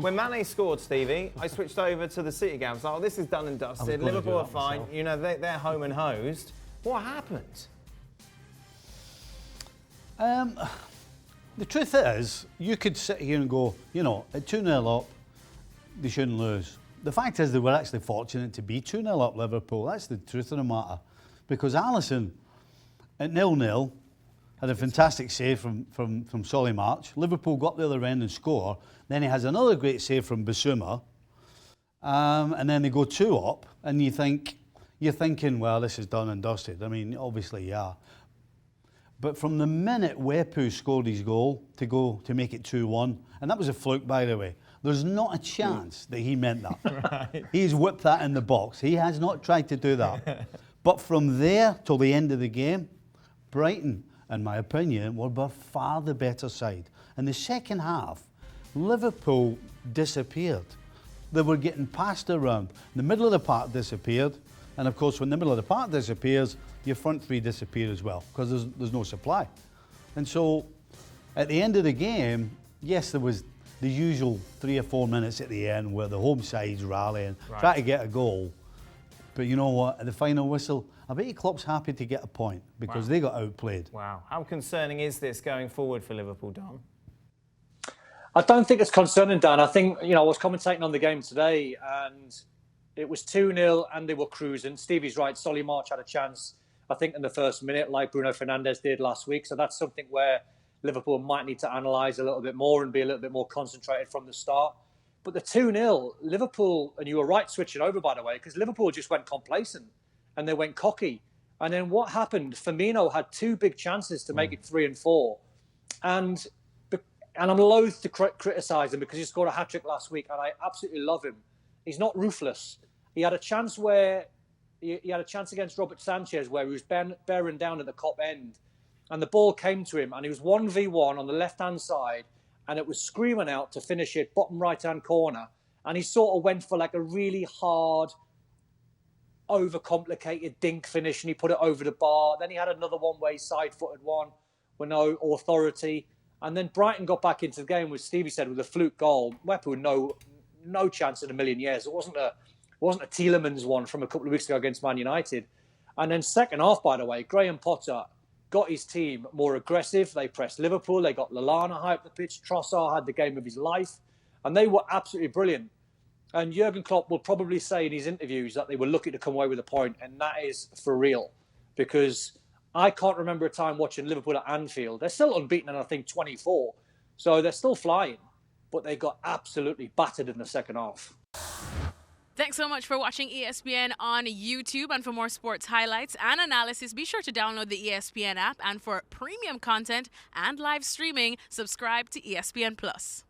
When Mane scored, Stevie, I switched over to the City game. I was like, oh, this is done and dusted. Liverpool are fine. Myself. You know, they're home and hosed. What happened? The truth is, you could sit here and go, you know, at 2-0 up, they shouldn't lose. The fact is, they were actually fortunate to be 2-0 up Liverpool. That's the truth of the matter. Because Alisson, at 0-0, had a fantastic save from Solly March. Liverpool got the other end and score. Then he has another great save from Bissouma. And then they go 2 up, and you're thinking, well, this is done and dusted. I mean, obviously, yeah. But from the minute Wepu scored his goal to make it 2-1, and that was a fluke, by the way, there's not a chance that he meant that. Right. He's whipped that in the box. He has not tried to do that. But from there till the end of the game, Brighton, in my opinion, were by far the better side. In the second half, Liverpool disappeared. They were getting passed around. The middle of the park disappeared. And of course, when the middle of the park disappears, your front three disappear as well, because there's no supply. And so, at the end of the game, yes, there was the usual 3 or 4 minutes at the end where the home side's rallying, try to get a goal. But you know what? At the final whistle, I bet you Klopp's happy to get a point because they got outplayed. Wow. How concerning is this going forward for Liverpool, Don? I don't think it's concerning, Dan. I think, you know, I was commentating on the game today and it was 2-0 and they were cruising. Stevie's right. Solly March had a chance, I think, in the first minute, like Bruno Fernandes did last week. So that's something where Liverpool might need to analyse a little bit more and be a little bit more concentrated from the start. But the 2-0, Liverpool, and you were right switching over, by the way, because Liverpool just went complacent and they went cocky. And then what happened? Firmino had 2 big chances to make it 3 and 4. And I'm loath to criticise him because he scored a hat-trick last week and I absolutely love him. He's not ruthless. He had a chance where he had a chance against Robert Sanchez where he was bearing down at the Kop end and the ball came to him and he was 1v1 on the left-hand side and it was screaming out to finish it bottom right-hand corner. And he sort of went for like a really hard, overcomplicated dink finish and he put it over the bar. Then he had another one where he side-footed one with no authority. And then Brighton got back into the game, which Stevie said, with a fluke goal. Wepu, no chance in a million years. It wasn't a Tielemans one from a couple of weeks ago against Man United. And then second half, by the way, Graham Potter got his team more aggressive. They pressed Liverpool. They got Lallana high up the pitch. Trossard had the game of his life. And they were absolutely brilliant. And Jurgen Klopp will probably say in his interviews that they were lucky to come away with a point. And that is for real. Because I can't remember a time watching Liverpool at Anfield. They're still unbeaten in, I think, 24. So they're still flying. But they got absolutely battered in the second half. Thanks so much for watching ESPN on YouTube. And for more sports highlights and analysis, be sure to download the ESPN app. And for premium content and live streaming, subscribe to ESPN Plus.